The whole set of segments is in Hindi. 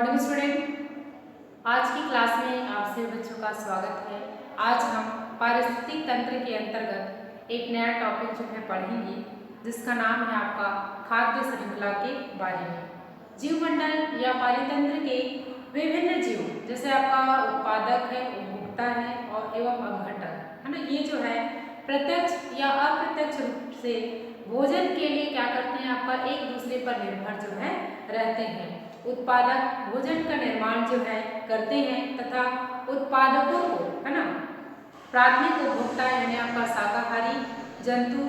मॉर्निंग स्टूडेंट, आज की क्लास में आप सभी बच्चों का स्वागत है। आज हम पारिस्थितिक तंत्र के अंतर्गत एक नया टॉपिक जो है पढ़ेंगे, जिसका नाम है आपका खाद्य श्रृंखला के बारे में। जीवमंडल या पारितंत्र के विभिन्न जीव, जैसे आपका उत्पादक है, उपभोक्ता है और एवं अपघटक है ना, ये जो है प्रत्यक्ष या अप्रत्यक्ष रूप से भोजन के लिए क्या करते हैं, आपका एक दूसरे पर निर्भर जो है रहते हैं। उत्पादक भोजन का निर्माण जो है करते हैं तथा उत्पादकों को है ना प्राथमिक उपभोक्ता यानी आपका शाकाहारी जंतु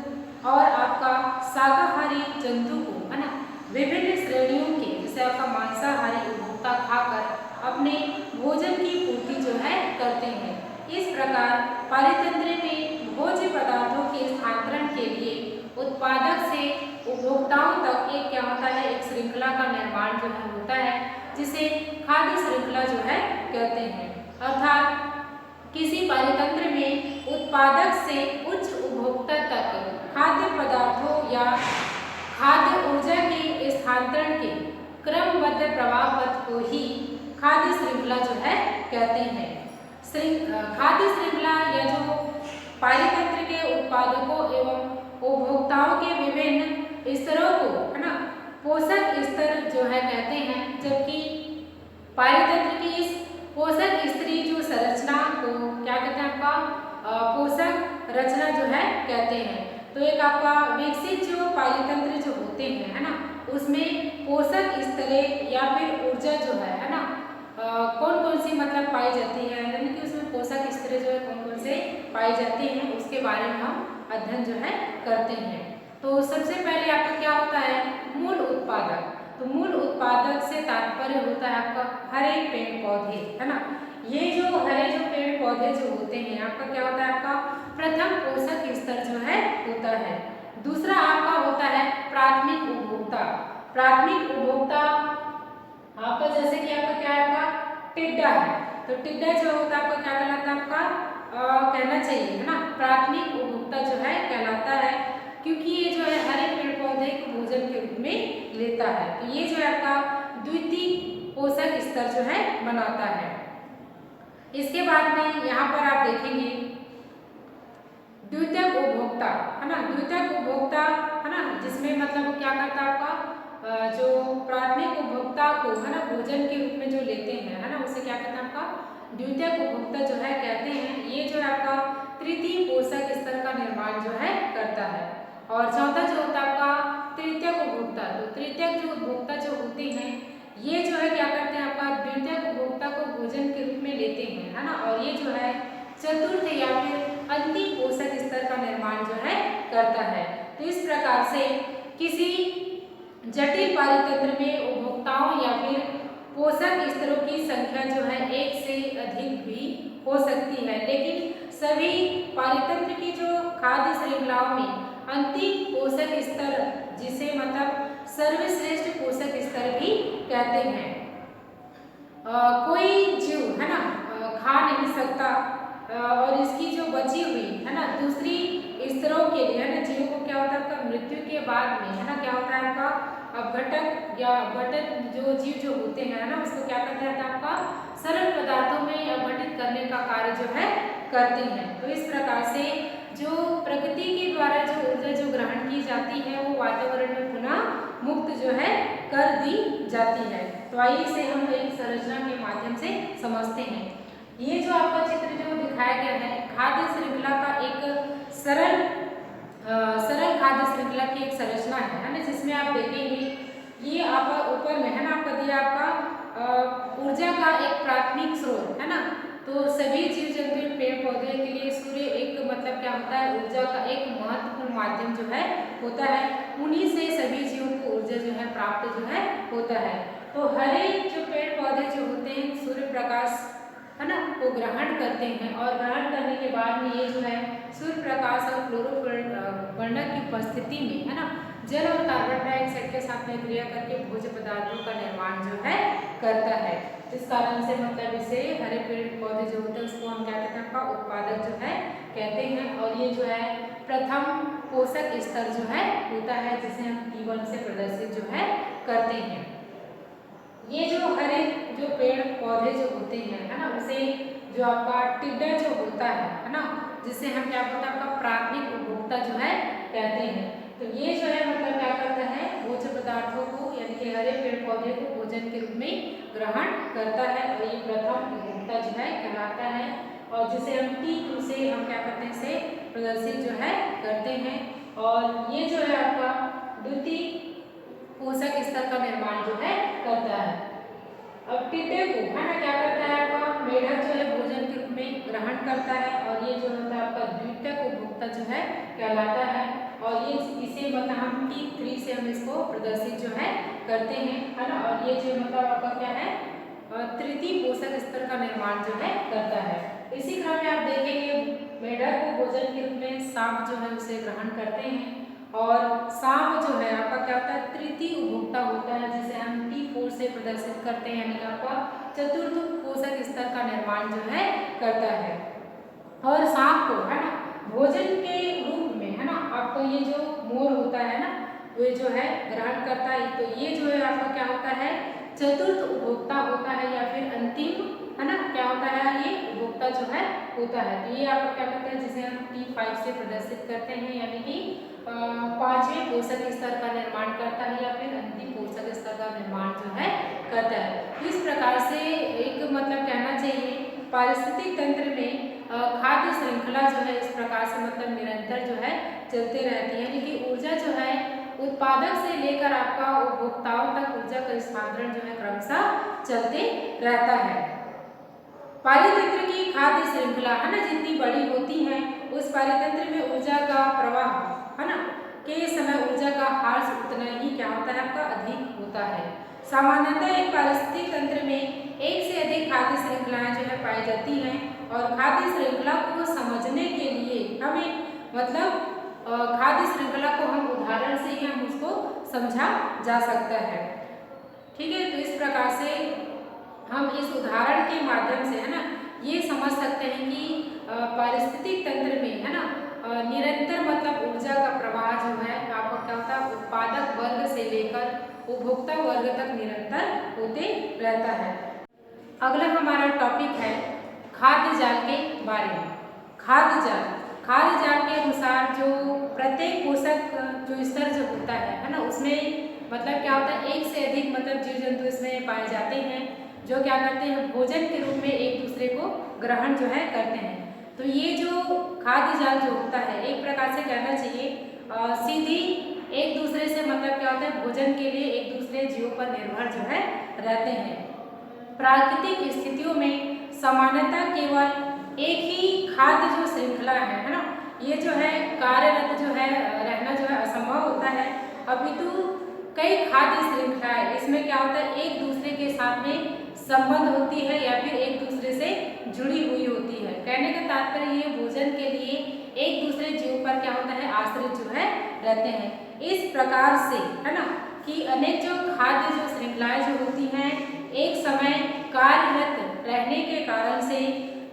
और आपका शाकाहारी जंतु को है ना विभिन्न श्रेणियों के, जैसे आपका मांसाहारी उपभोक्ता खाकर अपने भोजन की पूर्ति जो है करते हैं। इस प्रकार पारितंत्र में भोज्य पदार्थों के स्थानांतरण के लिए उत्पादक से उपभोक्ताओं तक एक क्या होता है, एक श्रृंखला का निर्माण जो है होता है, जिसे खाद्य श्रृंखला जो है कहते हैं। अर्थात किसी पारितंत्र में उत्पादक से उच्च उपभोक्ता तक खाद्य पदार्थों या खाद्य ऊर्जा के स्थानांतरण के क्रमबद्ध प्रवाह पथ को ही खाद्य श्रृंखला जो है कहते हैं। खाद्य श्रृंखला या जो पारितंत्र के उत्पादकों एवं उपभोक्ताओं के विभिन्न स्तरों को है ना पोषक स्तर जो है कहते हैं, जबकि पारितंत्र की इस पोषक स्तरीय जो संरचना को क्या कहते हैं, आपका पोषक रचना जो है कहते हैं। तो एक आपका विकसित जो पारितंत्र जो होते हैं है ना, उसमें पोषक स्तरें या फिर ऊर्जा जो है ना कौन कौन सी मतलब पाई जाती है, यानी कि उसमें पोषक स्तरें जो है कौन कौन से पाई जाती हैं, उसके बारे में हम अध्ययन जो है करते हैं। तो सबसे पहले आपका क्या होता है, मूल उत्पादक। तो मूल उत्पादक से तात्पर्य होता है आपका हरे पेड़ पौधे है ना। ये जो हरे जो पेड़ पौधे जो होते हैं, आपका क्या होता है, आपका प्रथम पोषक स्तर जो है होता है। दूसरा आपका होता है प्राथमिक उपभोक्ता। प्राथमिक उपभोक्ता आपका जैसे कि आपका क्या है, आपका टिड्डा है। तो टिड्डा जो होता है आपका क्या कहलाता है, आपका कहना चाहिए है ना प्राथमिक उपभोक्ता जो है कहलाता है, क्योंकि ये जो है हरे पेड़ पौधे को भोजन के रूप में लेता है। तो ये जो है आपका द्वितीय पोषक स्तर जो है बनाता है। इसके बाद में यहाँ पर आप देखेंगे द्वितीयक उपभोक्ता है ना। द्वितीयक उपभोक्ता है ना, जिसमें मतलब वो क्या करता है, आपका जो प्राथमिक उपभोक्ता को है ना भोजन के रूप में जो लेते हैं है ना, उसे क्या कहते हैं, आपका द्वितीयक उपभोक्ता जो है कहते हैं। ये जो है आपका तृतीय पोषक स्तर का निर्माण जो है करता है। और चौथा जो होता है आपका तृतीयक उपभोक्ता। तो तृतीयक जो उपभोक्ता जो होते हैं, ये जो है क्या करते हैं, आपका द्वितीयक उपभोक्ता को भोजन के रूप में लेते हैं है ना, और ये जो है चतुर्थ या फिर अंतिम पोषक स्तर का निर्माण जो है करता है। तो इस प्रकार से किसी जटिल पारितंत्र में उपभोक्ताओं या फिर पोषक स्तरों की संख्या जो है एक से अधिक भी हो सकती है, लेकिन सभी पारितंत्र की जो खाद्य श्रृंखलाओं में अंतिम पोषक स्तर, जिसे मतलब सर्वश्रेष्ठ पोषक स्तर भी कहते हैं, कोई जीव है ना खा नहीं सकता, और इसकी जो बची हुई है ना दूसरी स्तरों के लिए है ना जीव को क्या होता है, आपका मृत्यु के बाद में है ना क्या होता है, आपका अपघटक या अपघटक जो जीव जो होते हैं ना, उसको क्या करते हैं, आपका सरल पदार्थों में अपघटित करने का कार्य जो है करते हैं। तो इस प्रकार से जो प्रकृति के द्वारा जो ऊर्जा जो ग्रहण की जाती है, वो वातावरण में पुनः मुक्त जो है कर दी जाती है। तो आइए इसे हम एक संरचना के माध्यम से समझते हैं। ये जो आपका चित्र जो दिखाया गया है, खाद्य श्रृंखला का एक सरल खाद्य श्रृंखला की एक संरचना है ना, जिसमें आप देखेंगे ये आपका ऊपर में है ना आपका दिया आपका ऊर्जा का एक प्राथमिक स्रोत है ना। तो सभी जीव जंतु पेड़ पौधे के लिए सूर्य एक मतलब क्या होता है, ऊर्जा का एक महत्वपूर्ण माध्यम जो है होता है। उन्हीं से सभी जीवों को ऊर्जा जो है प्राप्त जो है होता है। तो हरे जो पेड़ पौधे जो होते हैं सूर्य प्रकाश है ना को ग्रहण करते हैं, और ग्रहण करने के बाद में ये जो है सूर्य प्रकाश और क्लोरोफिल वर्णक की उपस्थिति में है ना जल और कार्बन डाइऑक्साइड के साथ में क्रिया करके भोज्य पदार्थों का निर्माण जो है करता है। इस कारण से मतलब इसे हरे पेड़ पौधे जो होते हैं उसको हम क्या कहते हैं, आपका उत्पादक जो है कहते हैं। और ये जो है प्रथम पोषक स्तर जो है होता है, जिसे हम T1 से प्रदर्शित जो है करते हैं। ये जो हरे जो पेड़ पौधे जो होते हैं, है ना, उसे जो आपका टिड्डा जो होता है ना, जिसे हम क्या बोलते हैं आपका प्राथमिक उपभोक्ता जो है कहते हैं। तो ये जो है मतलब क्या करता है, भोज्य पदार्थों को यानी कि हरे पेड़ पौधे को भोजन के रूप में ग्रहण करता है और ये प्रथम उपभोक्ता जो है कहलाता है। और जिसे हम T2 से हम क्या करते हैं, इसे प्रदर्शित जो है करते हैं। और ये जो है आपका द्वितीय पोषक स्तर का निर्माण जो है करता है। अब टिड्डे को है ना क्या करता है आपका मेढक जो है भोजन के रूप में ग्रहण करता है और ये जो होता है आपका द्वितीयक उपभोक्ता जो है कहलाता है। और ये इसे मतलब हम T3 से हम इसको प्रदर्शित जो है करते हैं, है ना। और ये जो मतलब आपका क्या है तृतीय पोषक स्तर का निर्माण जो है करता है। इसी क्रम में आप देखेंगे मेढक को भोजन के रूप में सांप जो है उसे ग्रहण करते हैं और सांप जो है आपका क्या होता है तृतीय उपभोक्ता होता है, जिसे हम T4 से प्रदर्शित करते हैं, यानी कि आपका चतुर्थ पोषक स्तर का निर्माण जो है करता है। और सांप को है ना भोजन के रूप में है ना आपका ये जो मोर होता है ना वो जो है ग्रहण करता है। तो ये जो है आपका क्या होता है चतुर्थ उपभोक्ता होता है या फिर अंतिम है ना क्या होता है ये उपभोक्ता जो है होता है। तो ये आपको क्या कहते हैं जिसे हम T5 से प्रदर्शित करते हैं, यानी कि पांचवें पोषक स्तर का निर्माण करता है या फिर अंतिम पोषक स्तर का निर्माण जो है करता है। तो इस प्रकार से एक मतलब कहना चाहिए पारिस्थितिक तंत्र में खाद्य श्रृंखला जो है इस प्रकार से मतलब निरंतर जो है चलते रहती है, यानी कि ऊर्जा जो है उत्पादक से लेकर आपका उपभोक्ताओं तक ऊर्जा का स्थानांतरण जो है क्रमशः चलते रहता है। पारितंत्र की खाद्य श्रृंखला है ना जितनी बड़ी होती है उस पारितंत्र में ऊर्जा का प्रवाह है ना के समय ऊर्जा का ह्रास उतना ही क्या होता है आपका अधिक होता है। सामान्यतः एक पारिस्थितिक तंत्र में एक से अधिक खाद्य श्रृंखलाएं जो है पाई जाती हैं और खाद्य श्रृंखला को समझने के लिए हमें मतलब खाद्य श्रृंखला को हम उदाहरण से ही हम उसको समझा जा सकता है। ठीक है, तो इस प्रकार से हम इस उदाहरण के माध्यम से है ना ये समझ सकते हैं कि पारिस्थितिक तंत्र में है ना निरंतर मतलब ऊर्जा का प्रवाह जो है आपका क्या होता है उत्पादक वर्ग से लेकर उपभोक्ता वर्ग तक निरंतर होते रहता है। अगला हमारा टॉपिक है खाद्य जाल के बारे में। खाद्य जाल के अनुसार जो प्रत्येक पोषक जो स्तर जो होता है ना उसमें मतलब क्या होता है एक से अधिक मतलब जीव जंतु इसमें पाए जाते हैं जो क्या करते हैं भोजन के रूप में एक दूसरे को ग्रहण जो है करते हैं। तो ये जो खाद्य जाल जो होता है एक प्रकार से कहना चाहिए सीधी एक दूसरे से मतलब क्या होता है भोजन के लिए एक दूसरे जीवों पर निर्भर जो है रहते हैं। प्राकृतिक स्थितियों में सामान्यतः केवल एक ही खाद्य जो श्रृंखला है ना ये जो है कार्यरत जो है रहना जो है असंभव होता है, अपितु कई खाद्य श्रृंखलाएं इसमें क्या होता है एक दूसरे के साथ में संबंध होती है या फिर एक दूसरे से जुड़ी हुई होती है। कहने का तात्पर्य ये भोजन के लिए एक दूसरे जीव पर क्या होता है आश्रित जो है रहते हैं। इस प्रकार से है ना कि अनेक जो खाद्य जो श्रृंखलाएं जो होती हैं एक समय कार्यरत रहने के कारण से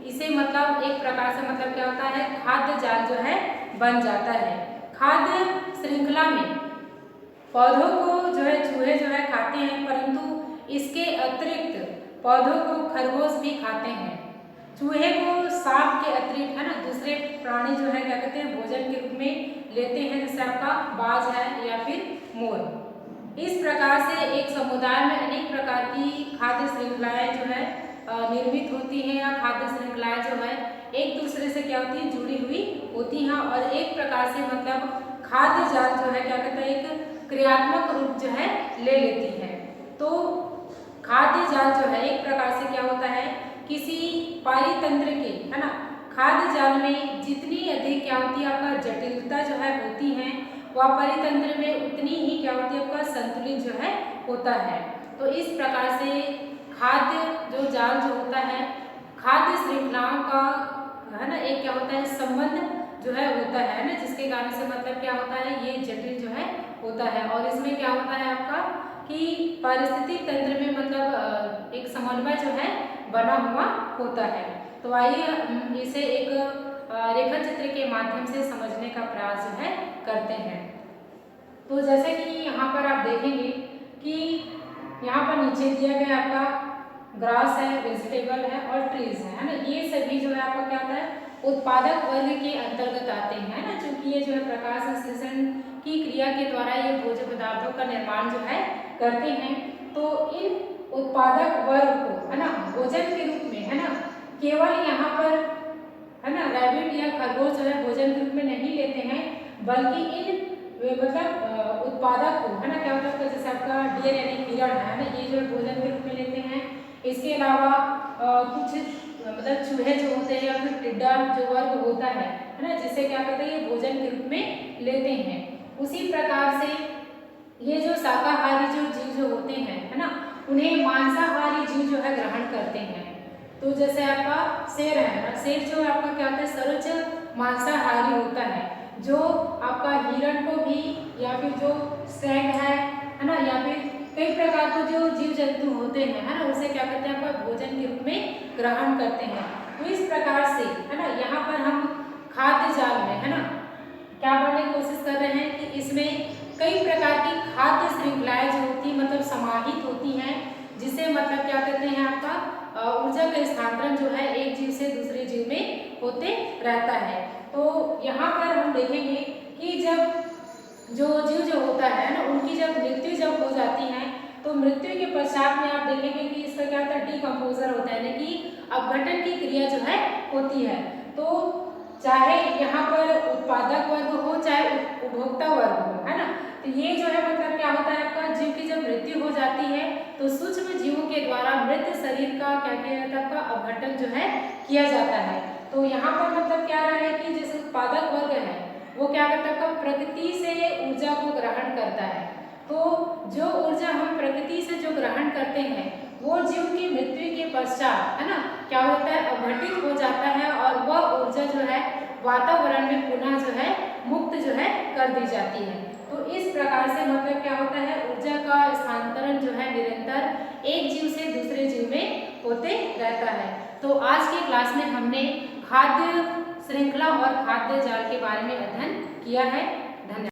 इसे मतलब एक प्रकार से मतलब क्या होता है खाद्य जाल जो है बन जाता है। खाद्य श्रृंखला में पौधों को जो है चूहे जो है खाते हैं, परंतु इसके अतिरिक्त पौधों को खरगोश भी खाते हैं। चूहे को सांप के अतिरिक्त है ना दूसरे प्राणी जो है क्या कहते हैं भोजन के रूप में लेते हैं, जैसे आपका बाज है या फिर मोर। इस प्रकार से एक समुदाय में अनेक प्रकार की खाद्य श्रृंखलाएं जो है निर्मित होती हैं या खाद्य श्रृंखलाएं जो है एक दूसरे से क्या होती है जुड़ी हुई होती हैं और एक प्रकार से मतलब खाद्य जाल जो है क्या कहते हैं एक क्रियात्मक रूप जो है ले लेती है। तो खाद्य जाल जो है एक प्रकार से क्या होता है किसी पारितंत्र के है ना खाद्य जाल में जितनी अधिक क्या होती है आपका जटिलता जो है होती है वह परितंत्र में उतनी ही क्या होती है आपका संतुलित जो है होता है। तो इस प्रकार से खाद्य जो जाल जो होता है खाद्य श्रृंखलाओं का है ना एक क्या होता है संबंध जो है होता है ना जिसके कारण से मतलब क्या होता है ये जटिल जो है होता है। और इसमें क्या होता है आपका कि पारिस्थितिक तंत्र में मतलब एक समन्वय जो है बना हुआ होता है। तो आइए इसे एक रेखा चित्र के माध्यम से समझने का प्रयास जो है करते हैं। तो जैसे कि यहाँ पर आप देखेंगे कि यहाँ पर नीचे दिया गया आपका ग्रास है, वेजिटेबल है और ट्रीज है ना। ये सभी जो है आपका क्या होता है, उत्पादक वर्ग के अंतर्गत आते हैं ना, क्योंकि ये जो है प्रकाश संश्लेषण की क्रिया के द्वारा ये भोज्य पदार्थों का निर्माण जो है करते हैं। तो इन उत्पादक वर्ग को है ना भोजन के रूप में है ना केवल यहाँ पर है ना रैबिट या खरगोश जो है भोजन के रूप में नहीं लेते हैं, बल्कि इन मतलब उत्पादक को है ना क्या होता है, जैसे आपका डियर यानी हिरण है ना, ये जो भोजन के रूप में लेते हैं। इसके अलावा कुछ मतलब चूहे जो होते हैं या फिर टिड्डा जो वर्ग होता है ना, जिसे क्या कहते हैं ये भोजन के रूप में लेते हैं। उसी प्रकार से ये जो शाकाहारी जो जीव जो होते हैं है ना, उन्हें मांसाहारी जीव जो है ग्रहण करते हैं। तो जैसे आपका शेर है ना, शेर जो आपका क्या होता है सर्वोच्च मांसाहारी होता है, जो आपका हिरण को भी या फिर जो स्टैग है ना, या फिर कई प्रकार के जो जीव जंतु होते हैं है ना, उसे क्या करते हैं आपका भोजन के रूप में ग्रहण करते हैं। तो इस प्रकार से है ना यहाँ पर हम खाद्य जाल में है ना क्या करने की कोशिश कर रहे हैं कि इसमें कई प्रकार की खाद्य श्रृंखलाएं जो होती मतलब समाहित होती हैं, जिसे मतलब क्या कहते हैं आपका ऊर्जा का स्थानांतरण जो है एक जीव से दूसरे जीव में होते रहता है। तो यहाँ पर हम देखेंगे कि जब जो जीव जो होता है ना, उनकी जब मृत्यु जब हो जाती है, तो मृत्यु के पश्चात में आप देखेंगे कि इसका क्या होता है डिकम्पोजर होता है, यानी कि अपघटन की क्रिया जो है होती है। तो चाहे यहाँ पर उत्पादक वर्ग हो चाहे उपभोक्ता वर्ग हो है ना, तो ये जो है मतलब क्या होता है आपका जीव की जब मृत्यु हो जाती है तो सूक्ष्म जीवों के द्वारा मृत शरीर का क्या किया जाता है आपका अपघटन जो है किया जाता है। तो यहाँ पर मतलब क्या रहा है कि जैसे उत्पादक वर्ग है वो क्या करता है प्रकृति से ऊर्जा को ग्रहण करता है। तो जो ऊर्जा हम प्रकृति से जो ग्रहण करते हैं वो जीव की मृत्यु के पश्चात है ना क्या होता है अपघटित हो जाता है, और वह ऊर्जा जो है वातावरण में पुनः जो है मुक्त जो है कर दी जाती है। तो इस प्रकार से मतलब क्या होता है ऊर्जा का स्थानांतरण जो है निरंतर एक जीव से दूसरे जीव में होते रहता है। तो आज की क्लास में हमने खाद्य श्रृंखला और खाद्य जाल के बारे में अध्ययन किया है।